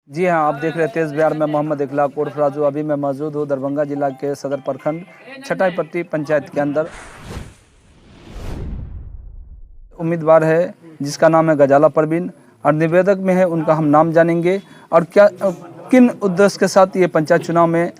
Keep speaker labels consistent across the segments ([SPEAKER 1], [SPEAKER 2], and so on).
[SPEAKER 1] जी हाँ, आप देख रहे हैं तेज बिहार में मोहम्मद इखलाक उर्फ राजू। अभी मैं मौजूद हूँ दरभंगा जिला के सदर प्रखंड छटाईपट्टी पंचायत के अंदर। उम्मीदवार है जिसका नाम है गजाला परवीन और निवेदक में है, उनका हम नाम जानेंगे और क्या किन उद्देश्य के साथ ये पंचायत चुनाव में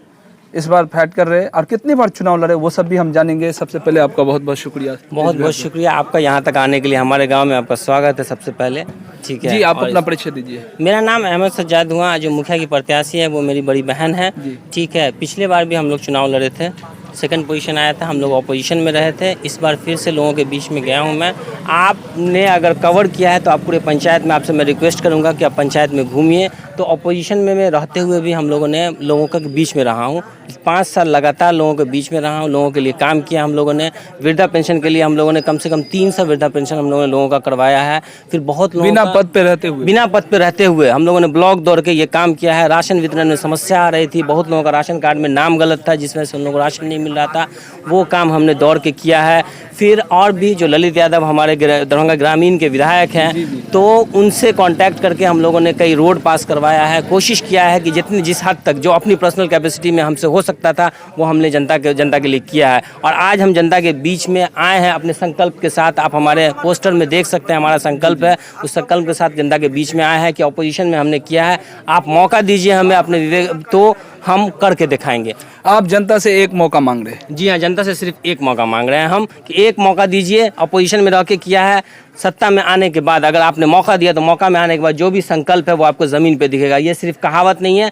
[SPEAKER 1] इस बार फाइट कर रहे हैं और कितनी बार चुनाव लड़े वो सब भी हम जानेंगे। सबसे पहले आपका बहुत बहुत शुक्रिया।
[SPEAKER 2] बहुत बहुत शुक्रिया आपका यहाँ तक आने के लिए। हमारे गांव में आपका स्वागत है सबसे पहले। ठीक है
[SPEAKER 1] जी, आप अपना परिचय दीजिए।
[SPEAKER 2] मेरा नाम अहमद सज्जाद हुआ, जो मुखिया की प्रत्याशी है वो मेरी बड़ी बहन है। ठीक है, पिछले बार भी हम लोग चुनाव लड़े थे, सेकंड पोजीशन आया था, हम लोग अपोजिशन में रहे थे। इस बार फिर से लोगों के बीच में गया हूं मैं। आपने अगर कवर किया है तो आप पूरे पंचायत में, आपसे मैं रिक्वेस्ट करूंगा कि आप पंचायत में घूमिए। तो अपोजिशन में मैं रहते हुए भी हम लोगों ने लोगों के बीच में रहा हूं, 5 साल लगातार लोगों के बीच में रहा हूं, लोगों के लिए काम किया हम लोगों ने। वृद्धा पेंशन के लिए हम लोगों ने कम से कम 300 वृद्धा पेंशन हम लोगों ने लोगों का करवाया है। फिर बहुत लोगों
[SPEAKER 1] बिना पद पे रहते हुए
[SPEAKER 2] हम लोगों ने ब्लॉक दौड़ के ये काम किया है। राशन वितरण में समस्या आ रही थी, बहुत लोगों का राशन कार्ड में नाम गलत था जिसमें से उन लोगों को राशन नहीं मिल रहा था, वो काम हमने दौड़ के किया है। फिर और भी जो ललित यादव हमारे दरभंगा ग्रामीण के विधायक हैं, तो उनसे कांटेक्ट करके हम लोगों ने कई रोड पास करवाया है। कोशिश किया है कि जिस हद तक जो अपनी पर्सनल कैपेसिटी में हमसे हो सकता था वो हमने जनता के लिए किया है। और आज हम जनता के बीच में आए हैं अपने संकल्प के साथ। आप हमारे पोस्टर में देख सकते हैं हमारा संकल्प है, उस संकल्प के साथ जनता के बीच में आए हैं कि अपोजिशन में हमने किया है। आप मौका दीजिए हमें अपने विवेक, तो हम करके दिखाएंगे।
[SPEAKER 1] आप जनता से एक मौका मांग रहे हैं?
[SPEAKER 2] जी हाँ, जनता से सिर्फ एक मौका मांग रहे हैं हम कि एक मौका दीजिए। अपोजिशन में रह के किया है, सत्ता में आने के बाद अगर आपने मौका दिया तो मौका में आने के बाद जो भी संकल्प है वो आपको ज़मीन पे दिखेगा। ये सिर्फ कहावत नहीं है,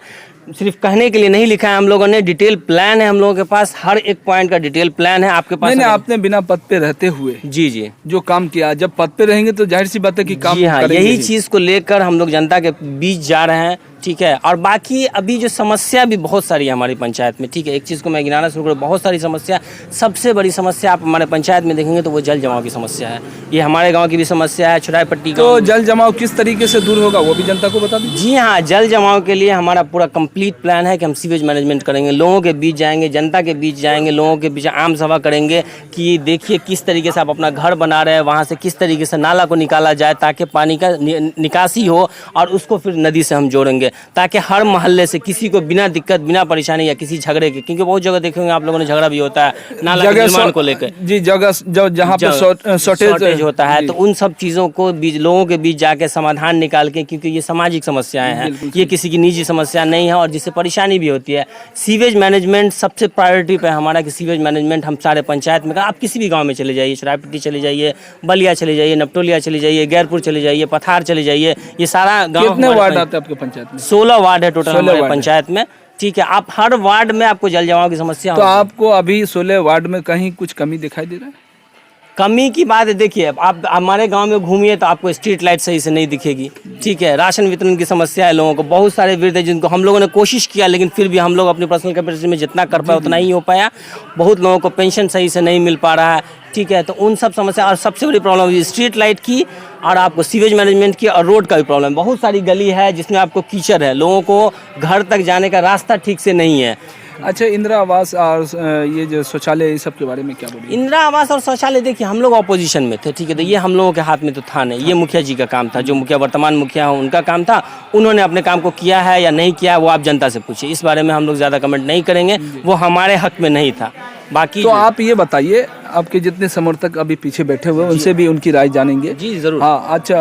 [SPEAKER 2] सिर्फ कहने के लिए नहीं लिखा है हम लोगों ने। डिटेल प्लान है हम लोगों के पास, हर एक पॉइंट का डिटेल प्लान है आपके पास।
[SPEAKER 1] नहीं, आपने बिना पद पे रहते हुए
[SPEAKER 2] जी
[SPEAKER 1] जो काम किया, जब पद पे रहेंगे तो जाहिर सी बात है कि काम
[SPEAKER 2] जी हाँ, यही चीज़ को लेकर हम लोग जनता के बीच जा रहे हैं। ठीक है, और बाकी अभी जो समस्या भी बहुत सारी है हमारी पंचायत में। ठीक है, एक चीज़ को मैं गिनाना शुरू करूँ, बहुत सारी समस्या। सबसे बड़ी समस्या आप हमारे पंचायत में देखेंगे तो वो जल जमाव की समस्या है। ये हमारे गांव की भी समस्या है, छटाईपट्टी।
[SPEAKER 1] तो जल जमाव किस तरीके से दूर होगा वो भी जनता को बता दीजिए।
[SPEAKER 2] जी हाँ, जल जमाव के लिए हमारा पूरा कंप्लीट प्लान है कि हम सीवेज मैनेजमेंट करेंगे, लोगों के बीच जाएंगे, जनता के बीच जाएंगे, लोगों के बीच आम सभा करेंगे कि देखिए किस तरीके से आप अपना घर बना रहे हैं, वहाँ से किस तरीके से नाला को निकाला जाए ताकि पानी का निकासी हो, और उसको फिर नदी से हम जोड़ेंगे ताकि हर मोहल्ले से किसी को बिना दिक्कत, बिना परेशानी या किसी झगड़े के, क्योंकि बहुत जगह देखेंगे आप लोगों ने झगड़ा भी होता है नाला के निर्माण को लेकर।
[SPEAKER 1] जी, जगह जहाँ पे शॉर्टेज
[SPEAKER 2] होता है, तो उन सब चीज़ों को लोगों के बीच जाके समाधान निकाल के, क्योंकि ये सामाजिक समस्याएं हैं, ये किसी की निजी समस्या नहीं है और जिससे परेशानी भी होती है। सीवेज मैनेजमेंट सबसे प्रायोरिटी पे हमारा कि सीवेज मैनेजमेंट हम सारे पंचायत में। आप किसी भी गाँव में चले जाइए, छटाईपट्टी चले जाइए, बलिया चले जाइए, नपटोलिया चले जाइए, गैरपुर चले जाइए, पथार चले जाइए, ये सारा गाँव।
[SPEAKER 1] कितने वार्ड आते हैं आपके पंचायत में?
[SPEAKER 2] 16 वार्ड है टोटल हमारे पंचायत में। ठीक है, आप हर वार्ड में आपको जल जमाव की समस्या
[SPEAKER 1] तो आपको अभी 16 वार्ड में कहीं कुछ कमी दिखाई दे रहा है?
[SPEAKER 2] कमी की बात है, देखिए आप हमारे गांव में घूमिए तो आपको स्ट्रीट लाइट सही से नहीं दिखेगी। ठीक है, राशन वितरण की समस्या है लोगों को, बहुत सारे वृद्ध हैं जिनको हम लोगों ने कोशिश किया, लेकिन फिर भी हम लोग अपनी पर्सनल कैपेसिटी में जितना कर पाए उतना ही हो पाया। बहुत लोगों को पेंशन सही से नहीं मिल पा रहा है। ठीक है, तो उन सब समस्या, और सबसे बड़ी प्रॉब्लम स्ट्रीट लाइट की और आपको सीवेज मैनेजमेंट की और रोड का भी प्रॉब्लम। बहुत सारी गली है जिसमें आपको कीचड़ है, लोगों को घर तक जाने का रास्ता ठीक से नहीं है।
[SPEAKER 1] अच्छा, इंदिरा आवास और ये जो शौचालय, इस सब के बारे में क्या बोलिए?
[SPEAKER 2] इंदिरा आवास और शौचालय देखिए हम लोग अपोजिशन में थे। ठीक है, तो ये हम लोगों के हाथ में तो था नहीं, ये मुखिया जी का काम था, जो मुखिया वर्तमान मुखिया हैं उनका काम था। उन्होंने अपने काम को किया है या नहीं किया वो आप जनता से पूछिए, इस बारे में हम लोग ज़्यादा कमेंट नहीं करेंगे, वो हमारे हक में नहीं था। बाकी
[SPEAKER 1] तो आप ये बताइए, आपके जितने समर्थक अभी पीछे बैठे हुए हैं उनसे भी उनकी राय जानेंगे।
[SPEAKER 2] जी जरूर।
[SPEAKER 1] हाँ, अच्छा,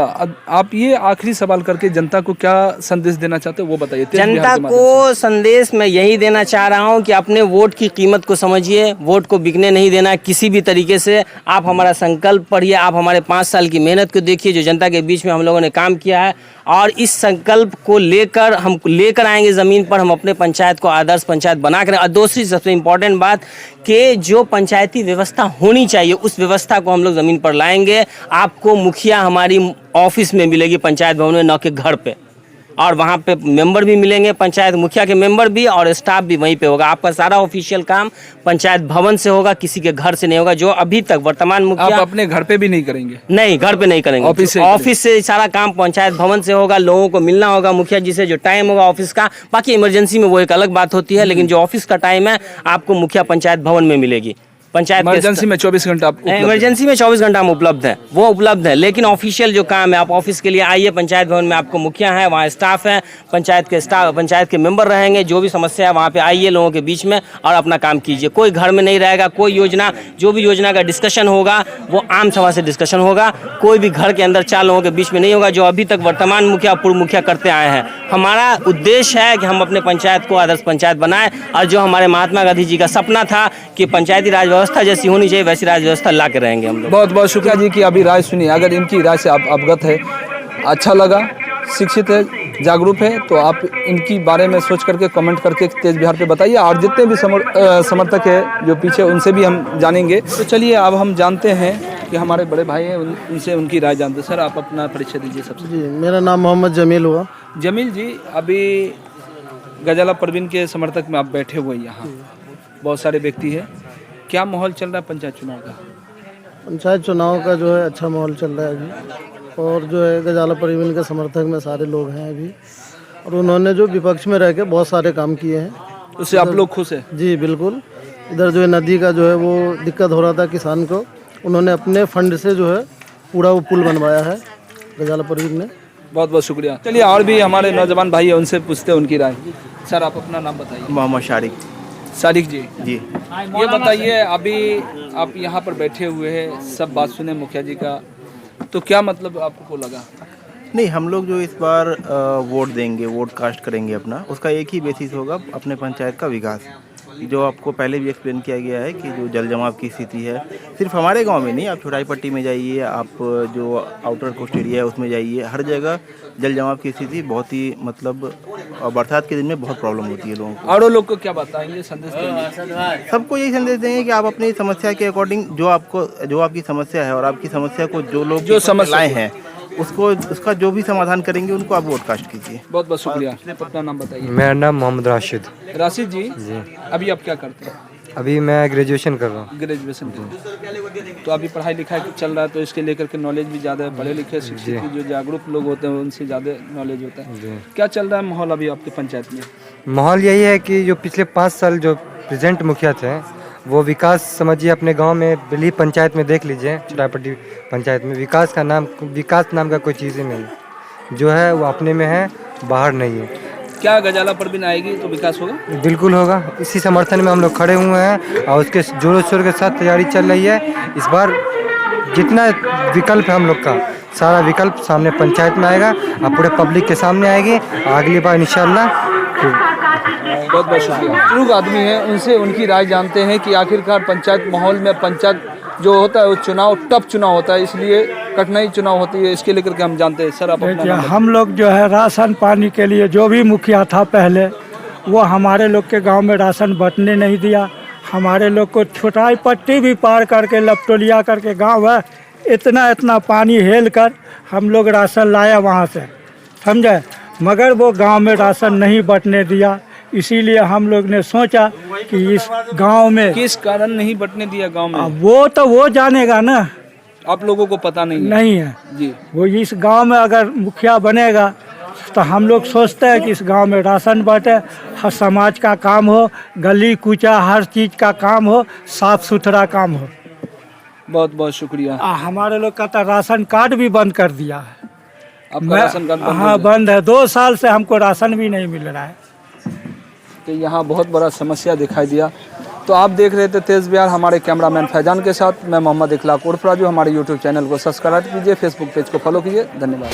[SPEAKER 1] आप ये आखिरी सवाल करके जनता को क्या संदेश देना चाहते हो वो बताइए।
[SPEAKER 2] जनता को संदेश मैं यही देना चाह रहा हूँ कि अपने वोट की कीमत को समझिए, वोट को बिकने नहीं देना किसी भी तरीके से। आप हमारा संकल्प पढ़िए, आप हमारे 5 साल की मेहनत को देखिए जो जनता के बीच में हम लोगों ने काम किया है, और इस संकल्प को लेकर हम लेकर आएंगे ज़मीन पर। हम अपने पंचायत को आदर्श पंचायत बना कर, और दूसरी सबसे इम्पोर्टेंट बात कि जो पंचायती व्यवस्था होनी चाहिए उस व्यवस्था को हम लोग ज़मीन पर लाएंगे। आपको मुखिया हमारी ऑफिस में मिलेगी, पंचायत भवन में, न कि घर पे, और वहाँ पे मेंबर भी मिलेंगे, पंचायत मुखिया के मेंबर भी, और स्टाफ भी वहीं पे होगा। आपका सारा ऑफिशियल काम पंचायत भवन से होगा, किसी के घर से नहीं होगा। जो अभी तक वर्तमान मुखिया
[SPEAKER 1] आप अपने घर पे भी नहीं करेंगे?
[SPEAKER 2] नहीं, घर पे नहीं करेंगे, ऑफिस से सारा काम पंचायत भवन से होगा। लोगों को मिलना होगा मुखिया जी से, जो टाइम होगा ऑफिस का। बाकी इमरजेंसी में वो एक अलग बात होती है, लेकिन जो ऑफिस का टाइम है आपको मुखिया पंचायत भवन में मिलेगी। पंचायत के
[SPEAKER 1] इमरजेंसी में 24 घंटा आप उपलब्ध हैं।
[SPEAKER 2] इमरजेंसी में 24 घंटा हम उपलब्ध हैं, वो उपलब्ध है। लेकिन ऑफिशियल जो काम है, आप ऑफिस के लिए आइए, पंचायत भवन में आपको मुखिया है, वहाँ स्टाफ है, पंचायत के मेंबर रहेंगे, जो भी समस्या है वहाँ पे आइए लोगों के बीच में और अपना काम कीजिए। कोई घर में नहीं रहेगा, कोई योजना, जो भी योजना का डिस्कशन होगा वो आम सभा से डिस्कशन होगा, कोई भी घर के अंदर 4 लोगों के बीच में नहीं होगा, जो अभी तक वर्तमान मुखिया पूर्व मुखिया करते आए हैं। हमारा उद्देश्य है कि हम अपने पंचायत को आदर्श पंचायत बनाएं, और जो हमारे महात्मा गांधी जी का सपना था कि पंचायती राज व्यवस्था जैसी होनी चाहिए वैसी राज व्यवस्था ला के रहेंगे हम लोग।
[SPEAKER 1] बहुत बहुत शुक्रिया जी की अभी राय सुनी। अगर इनकी राय से आप अवगत है, अच्छा लगा, शिक्षित है, जागरूक है, तो आप इनकी बारे में सोच करके कमेंट करके तेज बिहार पे बताइए। और जितने भी समर्थक है जो पीछे, उनसे भी हम जानेंगे। तो चलिए अब हम जानते हैं कि हमारे बड़े भाई हैं, उनसे उनकी राय जानते हैं। सर, आप अपना परिचय दीजिए सबसे।
[SPEAKER 3] जी, मेरा नाम मोहम्मद जमील हुआ।
[SPEAKER 1] जमील जी, अभी गजाला परवीन के समर्थक में आप बैठे हुए यहाँ, बहुत सारे व्यक्ति हैं, क्या माहौल चल रहा है पंचायत चुनाव का?
[SPEAKER 3] पंचायत चुनाव का जो है अच्छा माहौल चल रहा है अभी, और जो है गजाला परवीन के समर्थक में सारे लोग हैं अभी, और उन्होंने जो विपक्ष में रह के बहुत सारे काम किए हैं,
[SPEAKER 1] उससे आप लोग खुश हैं?
[SPEAKER 3] जी बिल्कुल। इधर जो है नदी का जो है वो दिक्कत हो रहा था किसान को, उन्होंने अपने फंड से जो है पूरा वो पुल बनवाया है गजाला परवीन ने।
[SPEAKER 1] बहुत बहुत शुक्रिया। चलिए और भी हमारे नौजवान भाई हैं, उनसे पूछते हैं उनकी राय। सर, आप अपना नाम बताइए।
[SPEAKER 4] मोहम्मद शारिक
[SPEAKER 1] सारिक जी,
[SPEAKER 4] जी।
[SPEAKER 1] ये बताइए, अभी आप यहाँ पर बैठे हुए हैं, सब बात सुने मुखिया जी का, तो क्या मतलब आपको लगा?
[SPEAKER 4] नहीं, हम लोग जो इस बार वोट देंगे, वोट कास्ट करेंगे अपना, उसका एक ही बेसिस होगा, अपने पंचायत का विकास। जो आपको पहले भी एक्सप्लेन किया गया है कि जो जल जमाव की स्थिति है, सिर्फ हमारे गांव में नहीं, आप छोटाई पट्टी में जाइए, आप जो आउटर कोस्ट एरिया है उसमें जाइए, हर जगह जल जमाव की स्थिति बहुत ही, मतलब बरसात के दिन में बहुत प्रॉब्लम होती है लोगों को।
[SPEAKER 1] और लोग को क्या बताएंगे, संदेश देंगे?
[SPEAKER 4] सबको यही संदेश देंगे कि आप अपनी समस्या के अकॉर्डिंग जो आपकी समस्या है और आपकी समस्या को जो लोग
[SPEAKER 1] जो समस्या
[SPEAKER 4] लाए हैं उसका जो भी समाधान करेंगे उनको आप वोट कास्ट कीजिए।
[SPEAKER 1] बहुत बहुत शुक्रिया। अपना नाम बताइए।
[SPEAKER 5] मेरा नाम मोहम्मद राशिद।
[SPEAKER 1] राशिद जी, अभी आप क्या करते हैं?
[SPEAKER 5] अभी मैं ग्रेजुएशन कर रहा हूँ।
[SPEAKER 1] ग्रेजुएशन कर, तो अभी पढ़ाई लिखाई चल रहा है, तो इसके लेकर के नॉलेज भी ज़्यादा है, पढ़े लिखे शिक्षित जो जागरूक लोग होते हैं उनसे ज़्यादा नॉलेज होता है। क्या चल रहा है माहौल अभी आपके पंचायत में?
[SPEAKER 5] माहौल यही है कि जो पिछले 5 साल जो प्रेजेंट मुखिया थे, वो विकास समझिए अपने गांव में, बिली पंचायत में देख लीजिए, छोटापट्टी पंचायत में विकास नाम का कोई चीज़ ही नहीं जो है, वो अपने में है, बाहर नहीं है।
[SPEAKER 1] क्या गजाला परवीन आएगी तो विकास होगा?
[SPEAKER 5] बिल्कुल होगा। इसी समर्थन में हम लोग खड़े हुए हैं और उसके जोरों शोर के साथ तैयारी चल रही है। इस बार जितना विकल्प है हम लोग का, सारा विकल्प सामने पंचायत में आएगा और पूरे पब्लिक के सामने आएगी। अगली बार इंशाल्लाह।
[SPEAKER 1] बहुत बहुत शुक्रिया। बुजुर्ग आदमी हैं, उनसे उनकी राय जानते हैं कि आखिरकार पंचायत माहौल में, पंचायत जो होता है वो चुनाव टफ चुनाव होता है, इसलिए कठिनाई चुनाव होती है, इसके लेकर के हम जानते हैं। सर, आप अपना नाम
[SPEAKER 6] हम लोग जो है राशन पानी के लिए, जो भी मुखिया था पहले, वो हमारे लोग के गांव में राशन बंटने नहीं दिया। हमारे लोग को छोटाई पट्टी भी पार करके, लपटोलिया करके गांव है, इतना पानी हेल कर हम लोग राशन लाया वहाँ से, समझे, मगर वो गांव में राशन नहीं बंटने दिया। इसीलिए हम लोग ने सोचा कि इस गांव में
[SPEAKER 1] किस कारण नहीं बंटने दिया गांव में?
[SPEAKER 6] वो जानेगा ना,
[SPEAKER 1] आप लोगों को पता
[SPEAKER 6] नहीं है
[SPEAKER 1] जी।
[SPEAKER 6] वो इस गांव में अगर मुखिया बनेगा तो हम लोग सोचते हैं कि इस गांव में राशन बंटे, हर समाज का काम हो, गली कूचा हर चीज़ का काम हो, साफ सुथरा काम हो।
[SPEAKER 1] बहुत बहुत शुक्रिया।
[SPEAKER 6] हमारे लोग का तो राशन कार्ड भी बंद कर दिया है।
[SPEAKER 1] आपका राशन कार्ड बंद?
[SPEAKER 6] हाँ, बंद है। 2 साल से हमको राशन भी नहीं मिल रहा है।
[SPEAKER 1] तो यहाँ बहुत बड़ा समस्या दिखाई दिया। तो आप देख रहे थे तेज बिहार, हमारे कैमरामैन फैजान के साथ मैं मोहम्मद इखलाक उर्फ राजू। हमारे यूट्यूब चैनल को सब्सक्राइब कीजिए, फेसबुक पेज को फॉलो कीजिए। धन्यवाद।